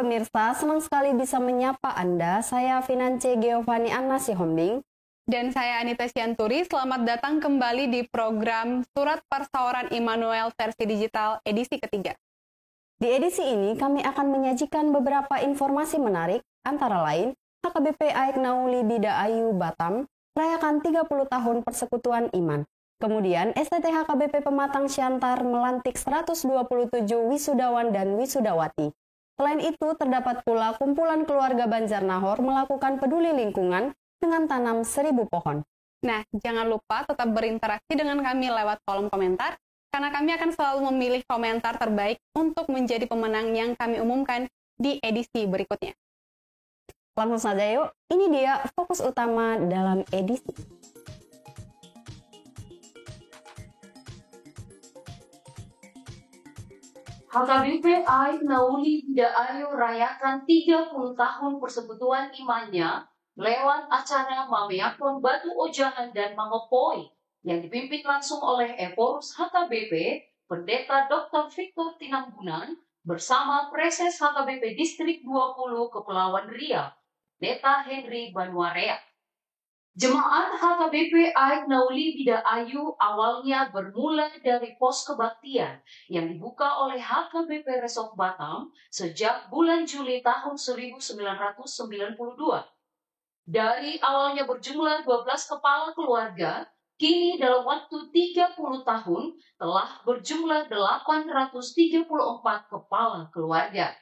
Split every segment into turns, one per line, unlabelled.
pemirsa, senang sekali bisa menyapa Anda. Saya Finance Giovanni Anna Sihombing.
Dan saya Anita Sianturi, selamat datang kembali di program Surat Persaoran Immanuel versi digital edisi ketiga.
Di edisi ini kami akan menyajikan beberapa informasi menarik, antara lain HKBP AIK Nauli Bida Ayu Batam, merayakan 30 tahun persekutuan iman. Kemudian STT HKBP Pematang Siantar melantik 127 wisudawan dan wisudawati. Selain itu, terdapat pula kumpulan keluarga Banjarnahor melakukan peduli lingkungan dengan tanam 1.000 pohon.
Nah, jangan lupa tetap berinteraksi dengan kami lewat kolom komentar, karena kami akan selalu memilih komentar terbaik untuk menjadi pemenang yang kami umumkan di edisi berikutnya.
Langsung saja yuk, ini dia fokus utama dalam edisi.
HKBP AIK Nauli Bida Ayu rayakan 30 tahun persekutuan imannya lewat acara Mameakon Batu Ojangan dan Mangopoi yang dipimpin langsung oleh Evorus HKBP, Pendeta Dr. Victor Tinambunan bersama Preses HKBP Distrik 20 Kepulauan Riau, Pendeta Henry Banuarea. Jemaat HKBP AIK Nauli Bida Ayu awalnya bermula dari pos kebaktian yang dibuka oleh HKBP Resort Batam sejak bulan Juli tahun 1992. Dari awalnya berjumlah 12 kepala keluarga, kini dalam waktu 30 tahun telah berjumlah 834 kepala keluarga.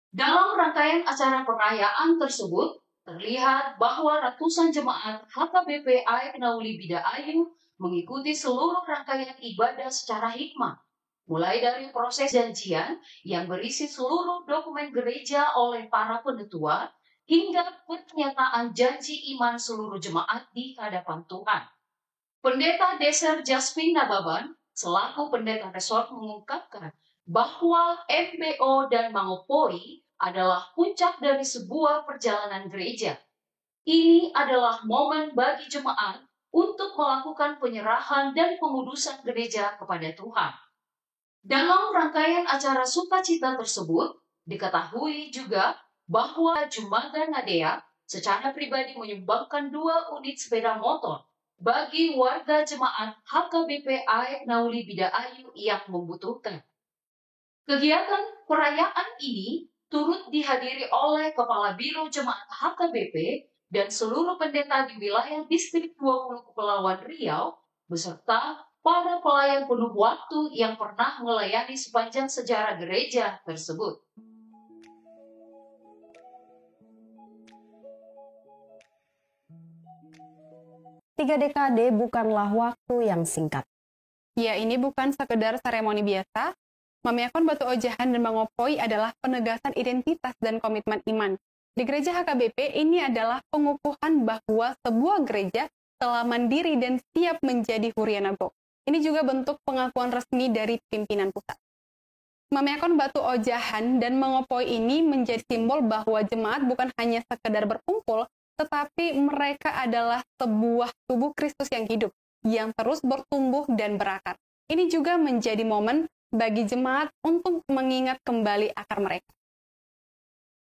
Dalam rangkaian acara perayaan tersebut, terlihat bahwa ratusan jemaat HKBP AIK Nauli Bida Ayu mengikuti seluruh rangkaian ibadah secara hikmat, mulai dari proses janjian yang berisi seluruh dokumen gereja oleh para penetua, hingga pernyataan janji iman seluruh jemaat di hadapan Tuhan. Pendeta Deser Jaspin Nababan, selaku pendeta resort mengungkapkan bahwa MBO dan Mangopoi adalah puncak dari sebuah perjalanan gereja. Ini adalah momen bagi jemaat untuk melakukan penyerahan dan pengudusan gereja kepada Tuhan. Dalam rangkaian acara sukacita tersebut, diketahui juga bahwa Jumaga Nadea secara pribadi menyumbangkan 2 unit sepeda motor bagi warga jemaat HKBP AIK Nauli Bida Ayu yang membutuhkan. Kegiatan perayaan ini turut dihadiri oleh Kepala Biro Jemaat HKBP dan seluruh pendeta di wilayah Distrik 20 Kepulauan Riau, beserta para pelayan penuh waktu yang pernah melayani sepanjang sejarah gereja tersebut.
Tiga dekade bukanlah waktu yang singkat.
Ya, ini bukan sekedar seremoni biasa. Mameakon Batu Ojahan dan Mangopoi adalah penegasan identitas dan komitmen iman. Di gereja HKBP ini adalah pengukuhan bahwa sebuah gereja telah mandiri dan siap menjadi hurianago. Ini juga bentuk pengakuan resmi dari pimpinan pusat. Mameakon Batu Ojahan dan Mangopoi ini menjadi simbol bahwa jemaat bukan hanya sekedar berkumpul, tetapi mereka adalah sebuah tubuh Kristus yang hidup, yang terus bertumbuh dan berakar. Ini juga menjadi momen bagi jemaat untuk mengingat kembali akar mereka.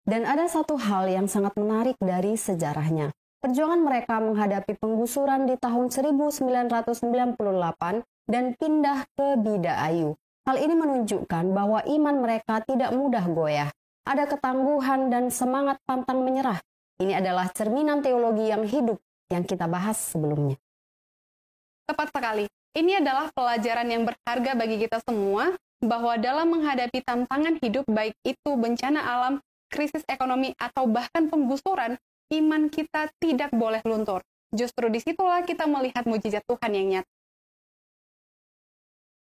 Dan ada satu hal yang sangat menarik dari sejarahnya. Perjuangan mereka menghadapi penggusuran di tahun 1998 dan pindah ke Bida Ayu. Hal ini menunjukkan bahwa iman mereka tidak mudah goyah. Ada ketangguhan dan semangat pantang menyerah. Ini adalah cerminan teologi yang hidup yang kita bahas sebelumnya.
Tepat sekali. Ini adalah pelajaran yang berharga bagi kita semua, bahwa dalam menghadapi tantangan hidup, baik itu bencana alam, krisis ekonomi, atau bahkan penggusuran, iman kita tidak boleh luntur. Justru disitulah kita melihat mujizat Tuhan yang nyata.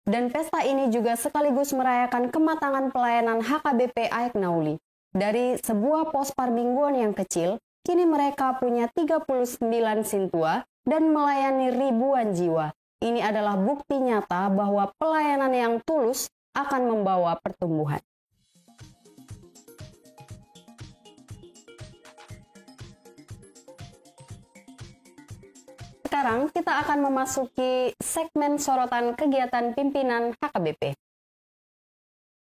Dan pesta ini juga sekaligus merayakan kematangan pelayanan HKBP AIK Nauli. Dari sebuah pos parmingguan yang kecil, kini mereka punya 39 sintua dan melayani ribuan jiwa. Ini adalah bukti nyata bahwa pelayanan yang tulus akan membawa pertumbuhan. Sekarang kita akan memasuki segmen sorotan kegiatan pimpinan HKBP.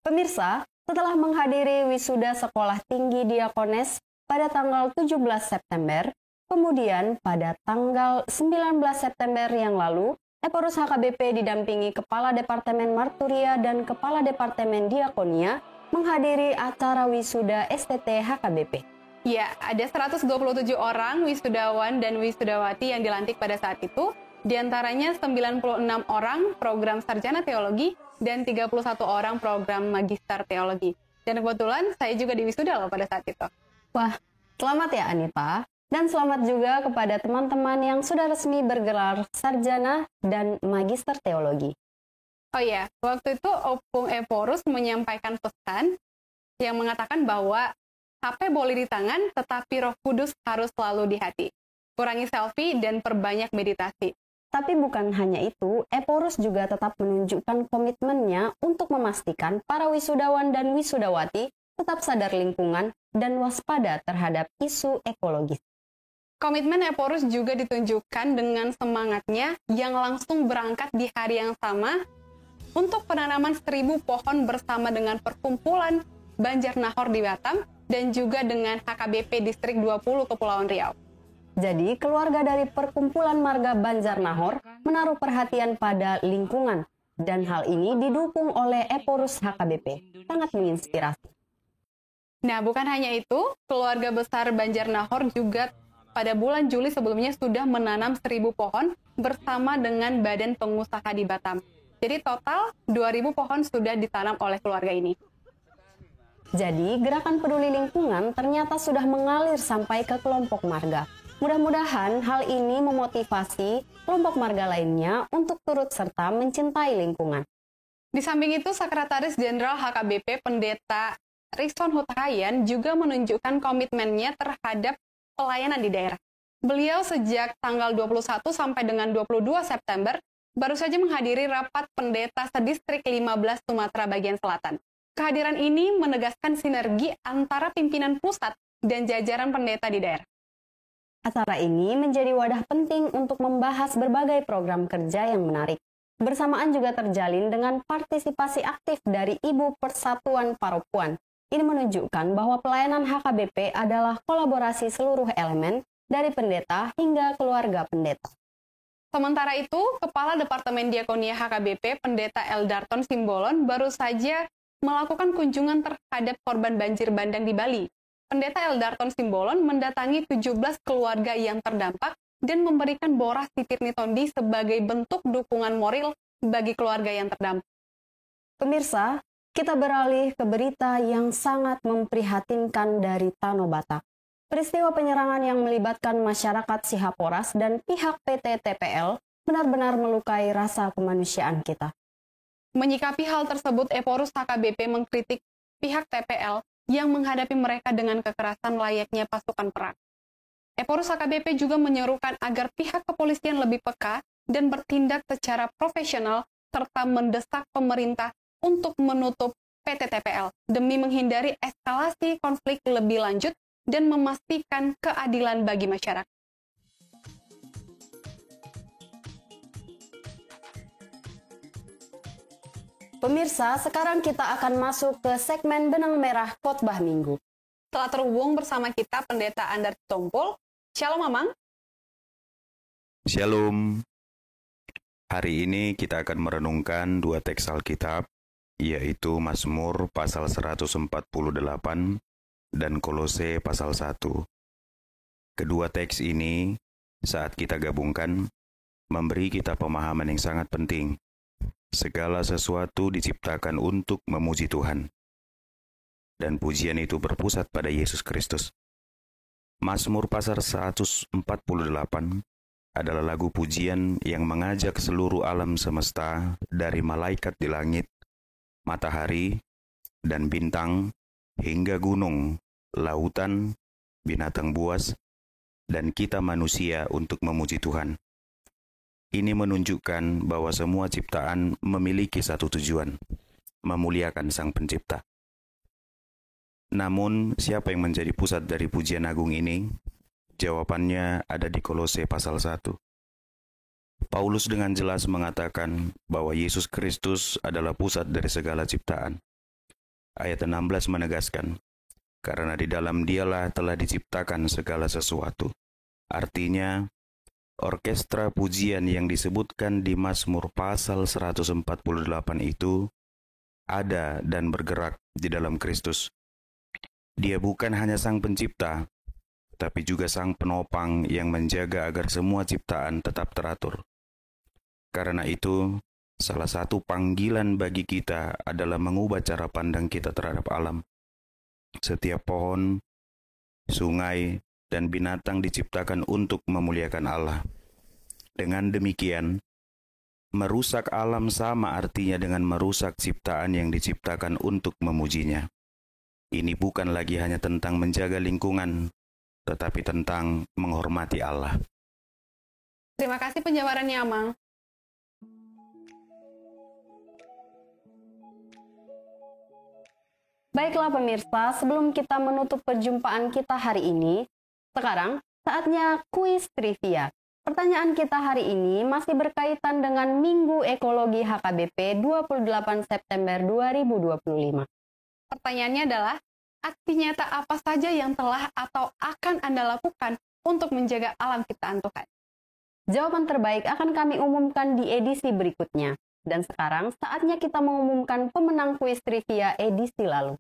Pemirsa, Setelah menghadiri wisuda Sekolah Tinggi Diakones pada tanggal 17 September, kemudian pada tanggal 19 September yang lalu, Eporus HKBP didampingi Kepala Departemen Marturia dan Kepala Departemen Diakonia menghadiri acara wisuda STT HKBP.
Ya, ada 127 orang wisudawan dan wisudawati yang dilantik pada saat itu, di antaranya 96 orang program sarjana teologi dan 31 orang program magister teologi. Dan kebetulan saya juga diwisuda loh pada saat itu.
Wah, selamat ya Anita. Dan selamat juga kepada teman-teman yang sudah resmi bergelar sarjana dan magister teologi.
Oh ya, waktu itu Opung Eporus menyampaikan pesan yang mengatakan bahwa HP boleh di tangan, tetapi Roh Kudus harus selalu di hati. Kurangi selfie dan perbanyak meditasi.
Tapi bukan hanya itu, Eporus juga tetap menunjukkan komitmennya untuk memastikan para wisudawan dan wisudawati tetap sadar lingkungan dan waspada terhadap isu ekologis.
Komitmen Eporus juga ditunjukkan dengan semangatnya yang langsung berangkat di hari yang sama untuk penanaman 1.000 pohon bersama dengan perkumpulan Banjarnahor di Batam dan juga dengan HKBP Distrik 20 Kepulauan Riau.
Jadi, keluarga dari perkumpulan marga Banjarnahor menaruh perhatian pada lingkungan, dan hal ini didukung oleh Eporus HKBP. Sangat menginspirasi.
Nah, bukan hanya itu, keluarga besar Banjarnahor juga pada bulan Juli sebelumnya sudah menanam 1.000 pohon bersama dengan badan pengusaha di Batam. Jadi total 2.000 pohon sudah ditanam oleh keluarga ini.
Jadi, gerakan peduli lingkungan ternyata sudah mengalir sampai ke kelompok marga. Mudah-mudahan hal ini memotivasi kelompok marga lainnya untuk turut serta mencintai lingkungan.
Di samping itu, Sekretaris Jenderal HKBP Pendeta Rikson Hutahayan juga menunjukkan komitmennya terhadap pelayanan di daerah. Beliau sejak tanggal 21 sampai dengan 22 September baru saja menghadiri rapat pendeta sedistrik 15 Sumatera bagian selatan. Kehadiran ini menegaskan sinergi antara pimpinan pusat dan jajaran pendeta di daerah.
Acara ini menjadi wadah penting untuk membahas berbagai program kerja yang menarik. Bersamaan juga terjalin dengan partisipasi aktif dari Ibu Persatuan Paropuan. Ini menunjukkan bahwa pelayanan HKBP adalah kolaborasi seluruh elemen dari pendeta hingga keluarga pendeta.
Sementara itu, Kepala Departemen Diakonia HKBP Pendeta Eldarton Simbolon baru saja melakukan kunjungan terhadap korban banjir bandang di Bali. Pendeta Eldarton Simbolon mendatangi 17 keluarga yang terdampak dan memberikan boras titirni tondi sebagai bentuk dukungan moral bagi keluarga yang terdampak.
Pemirsa, kita beralih ke berita yang sangat memprihatinkan dari Tanah Batak. Peristiwa penyerangan yang melibatkan masyarakat Sihaporas dan pihak PT TPL benar-benar melukai rasa kemanusiaan kita.
Menyikapi hal tersebut, Eporus HKBP mengkritik pihak TPL yang menghadapi mereka dengan kekerasan layaknya pasukan perang. Eporus HKBP juga menyerukan agar pihak kepolisian lebih peka dan bertindak secara profesional serta mendesak pemerintah untuk menutup PT TPL demi menghindari eskalasi konflik lebih lanjut dan memastikan keadilan bagi masyarakat.
Pemirsa, sekarang kita akan masuk ke segmen Benang Merah Khotbah Minggu.
Telah terhubung bersama kita Pendeta Andar Tompul. Shalom, Mamang.
Shalom. Hari ini kita akan merenungkan dua teks Alkitab, yaitu Mazmur pasal 148 dan Kolose pasal 1. Kedua teks ini, saat kita gabungkan, memberi kita pemahaman yang sangat penting. Segala sesuatu diciptakan untuk memuji Tuhan. Dan pujian itu berpusat pada Yesus Kristus. Mazmur pasal 148 adalah lagu pujian yang mengajak seluruh alam semesta dari malaikat di langit, matahari, dan bintang, hingga gunung, lautan, binatang buas, dan kita manusia untuk memuji Tuhan. Ini menunjukkan bahwa semua ciptaan memiliki satu tujuan, memuliakan Sang Pencipta. Namun, siapa yang menjadi pusat dari pujian agung ini? Jawabannya ada di Kolose pasal 1. Paulus dengan jelas mengatakan bahwa Yesus Kristus adalah pusat dari segala ciptaan. Ayat 16 menegaskan, karena di dalam dialah telah diciptakan segala sesuatu. Artinya, orkestra pujian yang disebutkan di Mazmur pasal 148 itu ada dan bergerak di dalam Kristus. Dia bukan hanya sang pencipta, tapi juga sang penopang yang menjaga agar semua ciptaan tetap teratur. Karena itu, salah satu panggilan bagi kita adalah mengubah cara pandang kita terhadap alam. Setiap pohon, sungai, dan binatang diciptakan untuk memuliakan Allah. Dengan demikian, merusak alam sama artinya dengan merusak ciptaan yang diciptakan untuk memujinya. Ini bukan lagi hanya tentang menjaga lingkungan, tetapi tentang menghormati Allah.
Terima kasih penjabarannya, Amang.
Baiklah pemirsa, sebelum kita menutup perjumpaan kita hari ini, sekarang saatnya kuis trivia. Pertanyaan kita hari ini masih berkaitan dengan Minggu Ekologi HKBP 28 September 2025.
Pertanyaannya adalah, aksi nyata apa saja yang telah atau akan Anda lakukan untuk menjaga alam ciptaan Tuhan?
Jawaban terbaik akan kami umumkan di edisi berikutnya. Dan sekarang saatnya kita mengumumkan pemenang kuis trivia edisi lalu.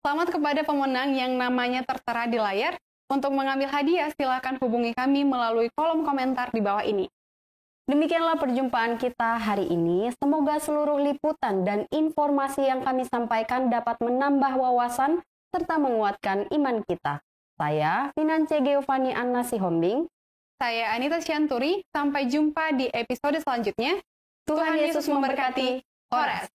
Selamat kepada pemenang yang namanya tertera di layar. Untuk mengambil hadiah, silakan hubungi kami melalui kolom komentar di bawah ini. Demikianlah perjumpaan kita hari ini. Semoga seluruh liputan dan informasi yang kami sampaikan dapat menambah wawasan serta menguatkan iman kita. Saya, Finance Geovani Anna Sihombing. Saya Anita Sianturi. Sampai jumpa di episode selanjutnya. Tuhan Yesus memberkati. Horas.